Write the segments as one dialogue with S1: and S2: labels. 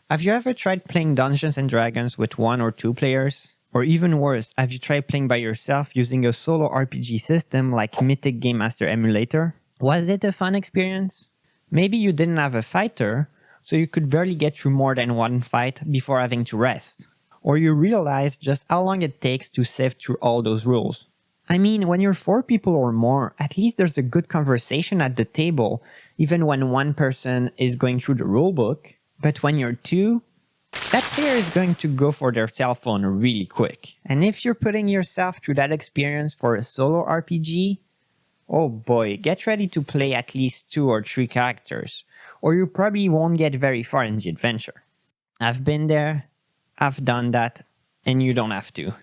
S1: Have you ever tried playing Dungeons and Dragons with 1 or 2 players? Or even worse, have you tried playing by yourself using a solo RPG system like Mythic GameMaster Emulator? Was it a fun experience? Maybe you didn't have a fighter, so you could barely get through more than one fight before having to rest. Or you realized just how long it takes to sift through all those rules. I mean, when you're 4 people or more, at least there's a good conversation at the table, even when one person is going through the rulebook. But when you're 2, that player is going to go for their cell phone really quick. And if you're putting yourself through that experience for a solo RPG, oh boy, get ready to play at least 2 or 3 characters, or you probably won't get very far in the adventure. I've been there, I've done that, and you don't have to.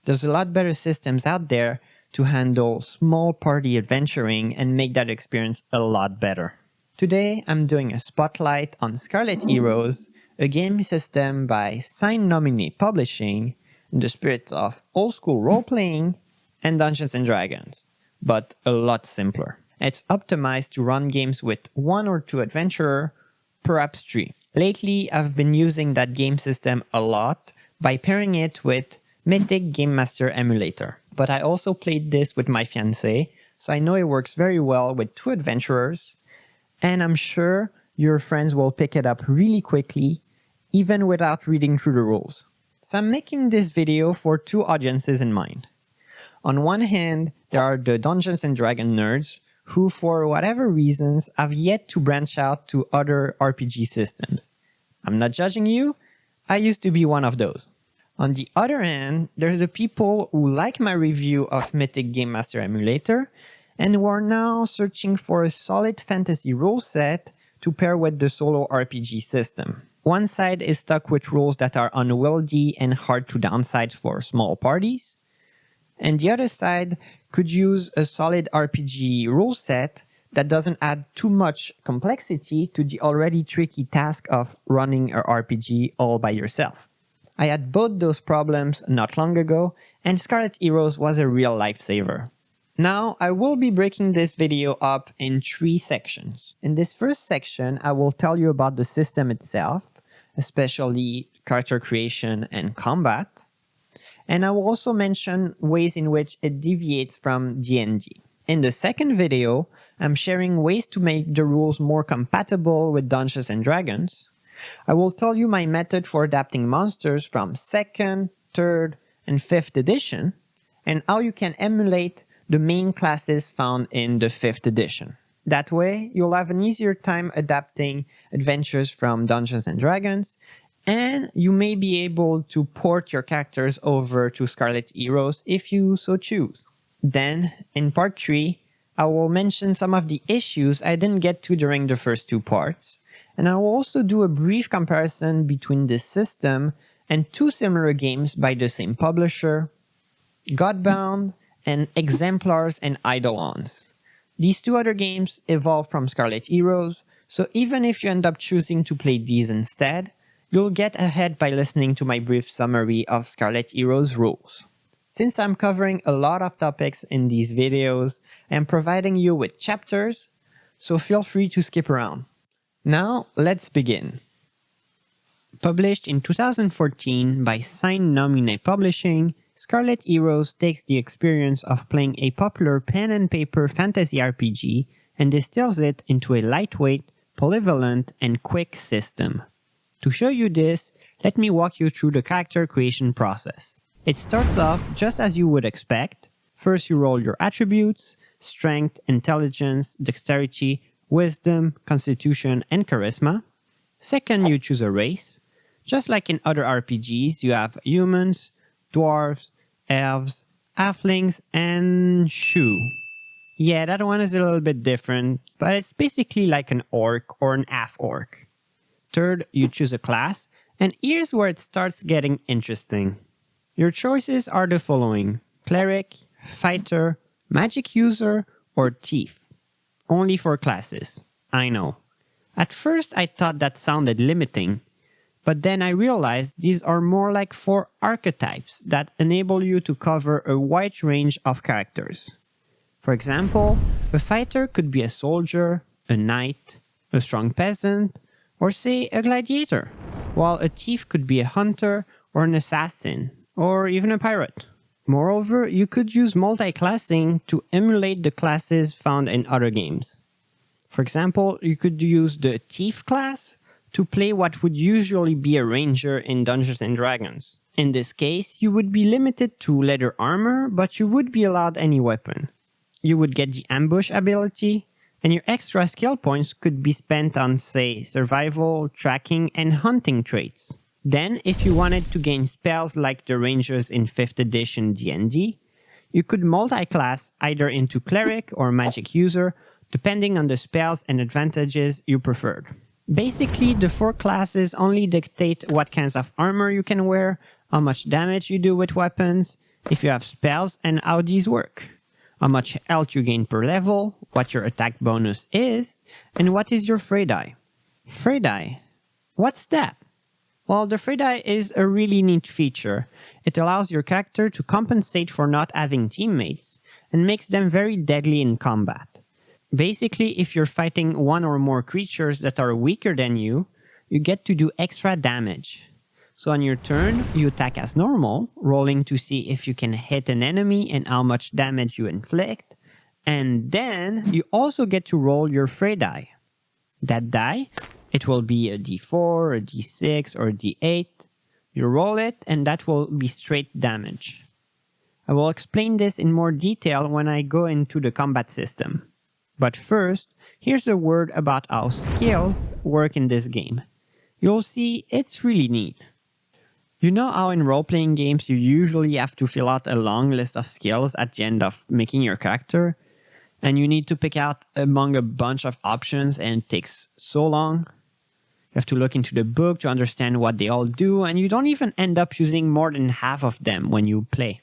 S1: There's a lot better systems out there to handle small party adventuring and make that experience a lot better. Today, I'm doing a spotlight on Scarlet Heroes, a game system by Sign Nominee Publishing in the spirit of old school role-playing and Dungeons and Dragons, but a lot simpler. It's optimized to run games with 1 or 2 adventurers, perhaps 3. Lately, I've been using that game system a lot by pairing it with Mythic GameMaster Emulator. But I also played this with my fiancé, so I know it works very well with 2 adventurers, and I'm sure your friends will pick it up really quickly, even without reading through the rules. So I'm making this video for 2 audiences in mind. On one hand, there are the Dungeons and Dragons nerds who, for whatever reasons, have yet to branch out to other RPG systems. I'm not judging you, I used to be one of those. On the other hand, there's the people who like my review of Mythic GameMaster Emulator and who are now searching for a solid fantasy rule set to pair with the solo RPG system. One side is stuck with rules that are unwieldy and hard to downsize for small parties, and the other side could use a solid RPG rule set that doesn't add too much complexity to the already tricky task of running an RPG all by yourself. I had both those problems not long ago, and Scarlet Heroes was a real lifesaver. Now, I will be breaking this video up in 3 sections. In this first section, I will tell you about the system itself, especially character creation and combat. And I will also mention ways in which it deviates from D&D. In the second video, I'm sharing ways to make the rules more compatible with Dungeons and Dragons. I will tell you my method for adapting monsters from 2nd, 3rd, and 5th edition, and how you can emulate the main classes found in the 5th edition. That way, you'll have an easier time adapting adventures from Dungeons and Dragons, and you may be able to port your characters over to Scarlet Heroes if you so choose. Then, in part 3, I will mention some of the issues I didn't get to during the first 2 parts, and I will also do a brief comparison between this system and 2 similar games by the same publisher, Godbound and Exemplars and Eidolons. These 2 other games evolved from Scarlet Heroes, so even if you end up choosing to play these instead, you'll get ahead by listening to my brief summary of Scarlet Heroes rules. Since I'm covering a lot of topics in these videos, I'm providing you with chapters, so feel free to skip around. Now, let's begin. Published in 2014 by Sign Nominee Publishing, Scarlet Heroes takes the experience of playing a popular pen and paper fantasy RPG and distills it into a lightweight, polyvalent, and quick system. To show you this, let me walk you through the character creation process. It starts off just as you would expect. First you roll your attributes, strength, intelligence, dexterity, wisdom, constitution, and charisma. Second, you choose a race. Just like in other RPGs, you have humans, dwarves, elves, halflings, and shoo. Yeah, that one is a little bit different, but it's basically like an orc or an half-orc. Third, you choose a class, and here's where it starts getting interesting. Your choices are the following: cleric, fighter, magic user, or thief. Only 4 classes. I know. At first I thought that sounded limiting, but then I realized these are more like 4 archetypes that enable you to cover a wide range of characters. For example, a fighter could be a soldier, a knight, a strong peasant, or say a gladiator.
S2: while a thief could be a hunter or an assassin, or even a pirate. Moreover, you could use multi-classing to emulate the classes found in other games. For example, you could use the thief class to play what would usually be a ranger in Dungeons & Dragons. In this case, you would be limited to leather armor, but you would be allowed any weapon. You would get the ambush ability, and your extra skill points could be spent on, say, survival, tracking, and hunting traits. Then, if you wanted to gain spells like the rangers in 5th edition D&D, you could multi-class either into cleric or magic user, depending on the spells and advantages you preferred. Basically, the 4 classes only dictate what kinds of armor you can wear, how much damage you do with weapons, if you have spells, and how these work. How much health you gain per level, what your attack bonus is, and what is your Frey Die. Frey Die? What's that? Well, the Frey Die is a really neat feature. It allows your character to compensate for not having teammates, and makes them very deadly in combat. Basically, if you're fighting one or more creatures that are weaker than you get to do extra damage. So on your turn, you attack as normal, rolling to see if you can hit an enemy and how much damage you inflict, and then you also get to roll your Frey Die. That die, it will be a d4, a d6, or a d8. You roll it, and that will be straight damage. I will explain this in more detail when I go into the combat system. But first, here's a word about how skills work in this game. You'll see it's really neat. You know how in role-playing games you usually have to fill out a long list of skills at the end of making your character? And you need to pick out among a bunch of options and it takes so long? You have to look into the book to understand what they all do, and you don't even end up using more than half of them when you play.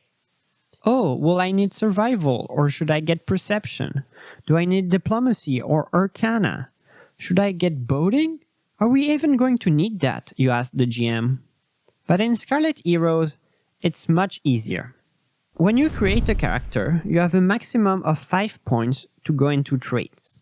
S2: Oh, will I need survival, or should I get perception? Do I need diplomacy or arcana? Should I get boating? Are we even going to need that, you ask the GM. But in Scarlet Heroes, it's much easier. When you create a character, you have a maximum of 5 points to go into traits.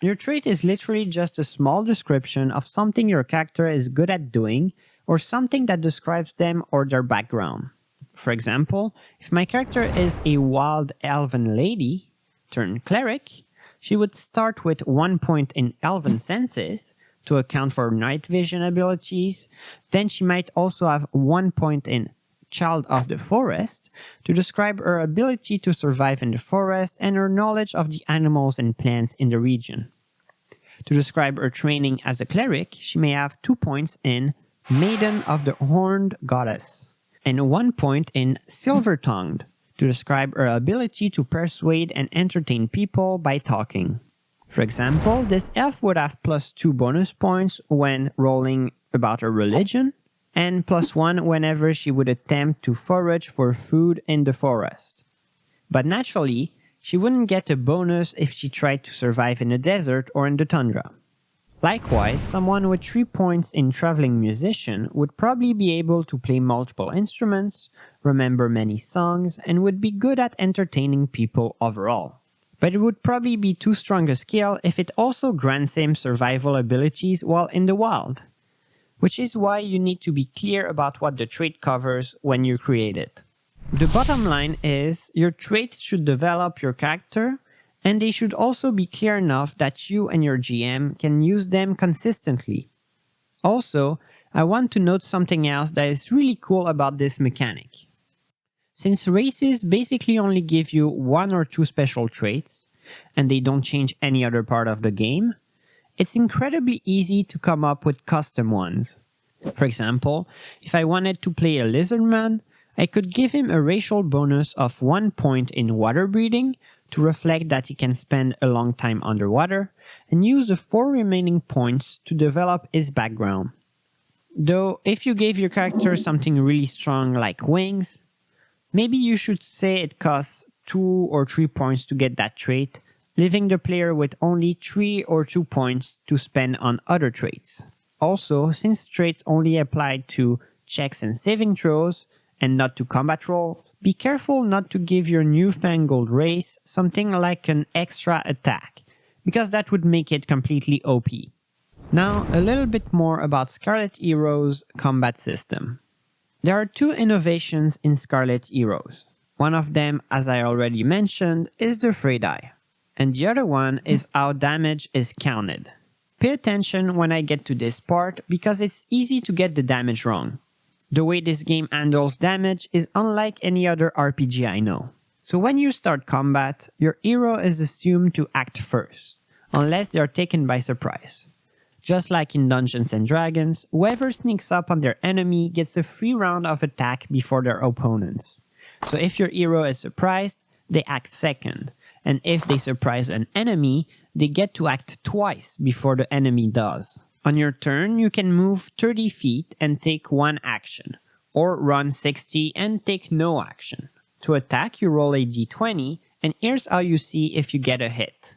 S2: Your trait is literally just a small description of something your character is good at doing, or something that describes them or their background. For example, if my character is a wild elven lady, turned cleric, she would start with 1 point in elven senses to account for night vision abilities. Then she might also have 1 point in child of the forest to describe her ability to survive in the forest and her knowledge of the animals and plants in the region. To describe her training as a cleric, she may have 2 points in maiden of the horned goddess, and 1 point in silver-tongued to describe her ability to persuade and entertain people by talking. For example, this elf would have +2 bonus points when rolling about her religion, and +1 whenever she would attempt to forage for food in the forest. But naturally, she wouldn't get a bonus if she tried to survive in the desert or in the tundra. Likewise, someone with 3 points in traveling musician would probably be able to play multiple instruments, remember many songs, and would be good at entertaining people overall. But it would probably be too strong a skill if it also grants him survival abilities while in the wild. Which is why you need to be clear about what the trait covers when you create it. The bottom line is, your traits should develop your character, and they should also be clear enough that you and your GM can use them consistently. Also, I want to note something else that is really cool about this mechanic. Since races basically only give you 1 or 2 special traits, and they don't change any other part of the game, it's incredibly easy to come up with custom ones. For example, if I wanted to play a lizardman, I could give him a racial bonus of 1 point in water breathing to reflect that he can spend a long time underwater, and use the 4 remaining points to develop his background. Though, if you gave your character something really strong like wings, maybe you should say it costs 2 or 3 points to get that trait, leaving the player with only 3 or 2 points to spend on other traits. Also, since traits only apply to checks and saving throws, and not to combat rolls, be careful not to give your newfangled race something like an extra attack, because that would make it completely OP. Now, a little bit more about Scarlet Heroes' combat system. There are two innovations in Scarlet Heroes. One of them, as I already mentioned, is the Frey Die, and the other one is how damage is counted. Pay attention when I get to this part because it's easy to get the damage wrong. The way this game handles damage is unlike any other RPG I know. So when you start combat, your hero is assumed to act first, unless they are taken by surprise. Just like in Dungeons and Dragons, whoever sneaks up on their enemy gets a free round of attack before their opponents. So if your hero is surprised, they act second, and if they surprise an enemy, they get to act twice before the enemy does. On your turn, you can move 30 feet and take one action, or run 60 and take no action. To attack, you roll a d20, and here's how you see if you get a hit.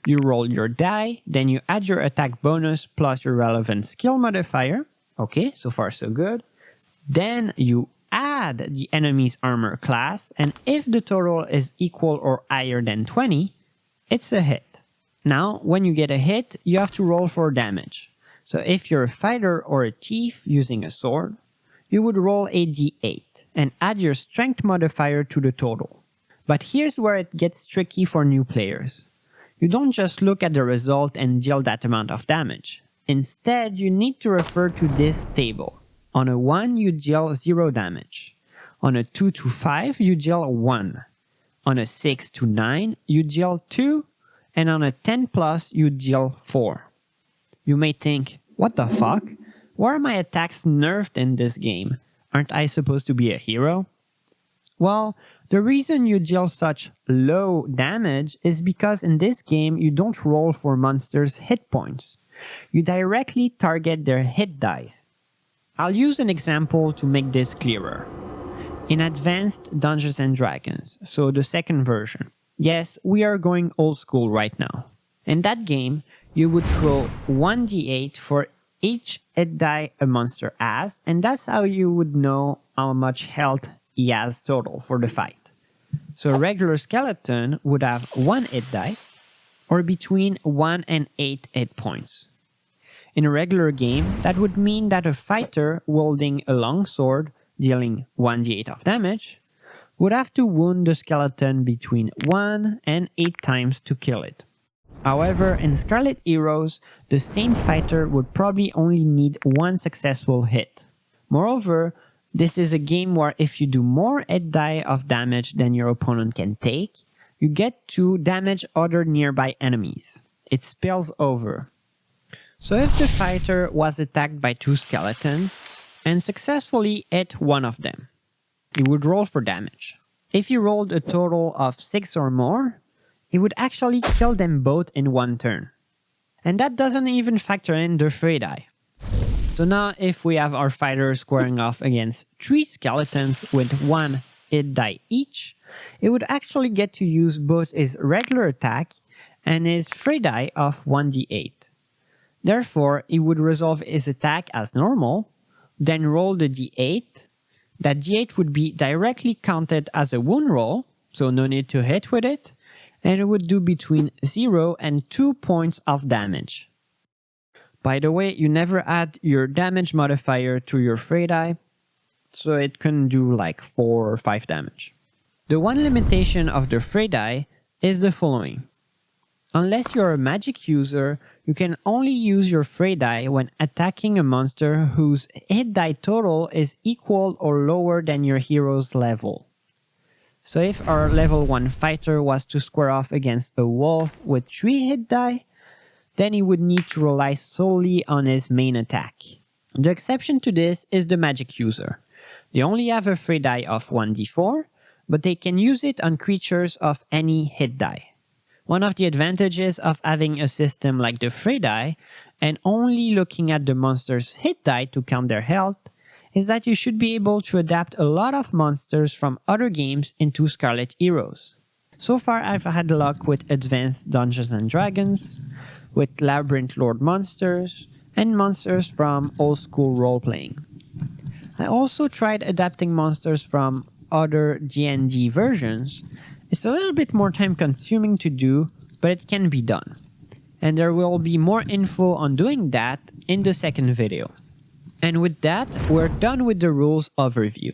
S2: You roll your die, then you add your attack bonus plus your relevant skill modifier. Okay, so far so good. Then you add the enemy's armor class, and if the total is equal or higher than 20, it's a hit. Now, when you get a hit, you have to roll for damage. So if you're a fighter or a thief using a sword, you would roll a d8 and add your strength modifier to the total. But here's where it gets tricky for new players. You don't just look at the result and deal that amount of damage. Instead, you need to refer to this table. On a 1, you deal 0 damage. On a 2 to 5, you deal 1. On a 6 to 9, you deal 2. And on a 10 plus, you deal 4. You may think, what the fuck? Why are my attacks nerfed in this game? Aren't I supposed to be a hero? Well, the reason you deal such low damage is because in this game you don't roll for monsters' hit points. You directly target their hit dice. I'll use an example to make this clearer. In Advanced Dungeons and Dragons, so the second version, yes, we are going old school right now. In that game, you would throw 1d8 for each hit die a monster has, and that's how you would know how much health he has total for the fight. So a regular skeleton would have 1 hit dice, or between 1 and 8 hit points. In a regular game, that would mean that a fighter wielding a long sword, dealing 1d8 of damage, would have to wound the skeleton between 1 and 8 times to kill it. However, in Scarlet Heroes, the same fighter would probably only need 1 successful hit. Moreover, this is a game where if you do more hit die of damage than your opponent can take, you get to damage other nearby enemies. It spills over. So if the fighter was attacked by 2 skeletons and successfully hit one of them, he would roll for damage. If he rolled a total of 6 or more, he would actually kill them both in one turn. And that doesn't even factor in the Frey Die. So now if we have our fighter squaring off against 3 skeletons with 1 hit die each, it would actually get to use both his regular attack and his Frey Die of 1d8. Therefore, he would resolve his attack as normal, then roll the d8. That d8 would be directly counted as a wound roll, so no need to hit with it, and it would do between 0 and 2 points of damage. By the way, you never add your damage modifier to your Frey Die, so it can do like 4 or 5 damage. The one limitation of the Frey Die is the following. Unless you're a magic user, you can only use your Frey Die when attacking a monster whose hit die total is equal or lower than your hero's level. So if our level 1 fighter was to square off against a wolf with 3 hit die, then he would need to rely solely on his main attack. The exception to this is the magic user. They only have a Frey Die of 1d4, but they can use it on creatures of any hit die. One of the advantages of having a system like the Frey Die and only looking at the monster's hit die to count their health is that you should be able to adapt a lot of monsters from other games into Scarlet Heroes. So far I've had luck with Advanced Dungeons and Dragons, with Labyrinth Lord monsters, and monsters from old school role-playing. I also tried adapting monsters from other D&D versions. It's a little bit more time consuming to do, but it can be done. and there will be more info on doing that in the second video. And with that, we're done with the rules overview.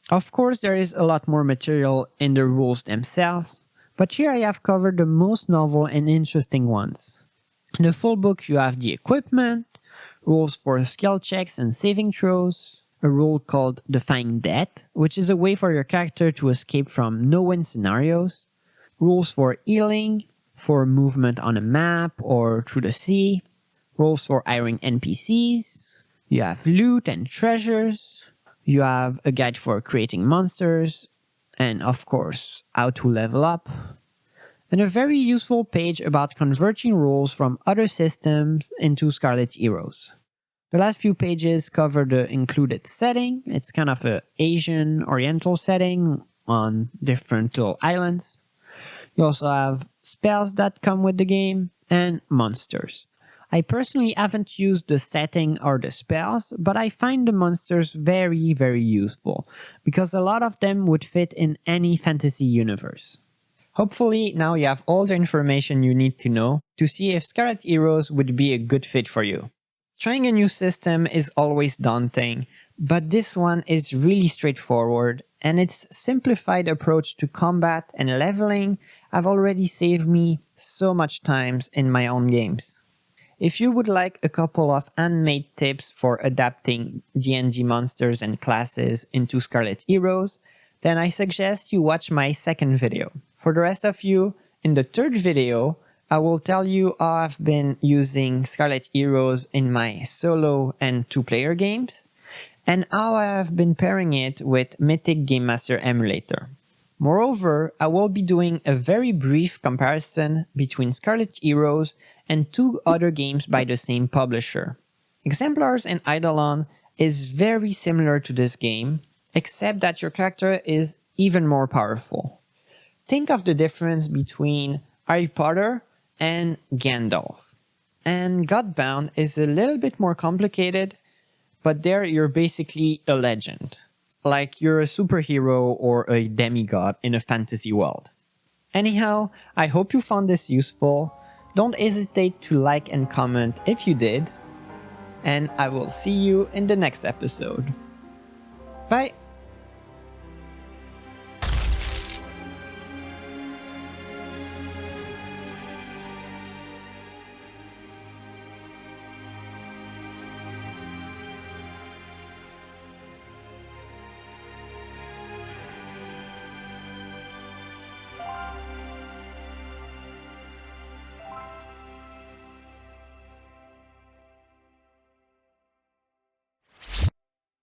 S2: Of course, there is a lot more material in the rules themselves, but here I have covered the most novel and interesting ones. In the full book, you have the equipment, rules for skill checks and saving throws, a rule called Defying Death, which is a way for your character to escape from no-win scenarios, rules for healing, for movement on a map or through the sea, rules for hiring NPCs, you have loot and treasures, you have a guide for creating monsters, and of course, how to level up, and a very useful page about converting rules from other systems into Scarlet Heroes. The last few pages cover the included setting. It's kind of an Asian Oriental setting on different little islands. You also have spells that come with the game and monsters. I personally haven't used the setting or the spells, but I find the monsters very, very useful because a lot of them would fit in any fantasy universe. Hopefully now you have all the information you need to know to see if Scarlet Heroes would be a good fit for you. Trying a new system is always daunting, but this one is really straightforward, and its simplified approach to combat and leveling have already saved me so much time in my own games. If you would like a couple of handmade tips for adapting D&D monsters and classes into Scarlet Heroes, then I suggest you watch my second video. For the rest of you, in the third video, I will tell you how I've been using Scarlet Heroes in my solo and two-player games, and how I have been pairing it with Mythic GameMaster emulator. Moreover, I will be doing a very brief comparison between Scarlet Heroes and two other games by the same publisher. Exemplars and Eidolons is very similar to this game, except that your character is even more powerful. Think of the difference between Harry Potter and Gandalf. And Godbound is a little bit more complicated, but there you're basically a legend. Like you're a superhero or a demigod in a fantasy world. Anyhow, I hope you found this useful. Don't hesitate to like and comment if you did. And I will see you in the next episode. Bye!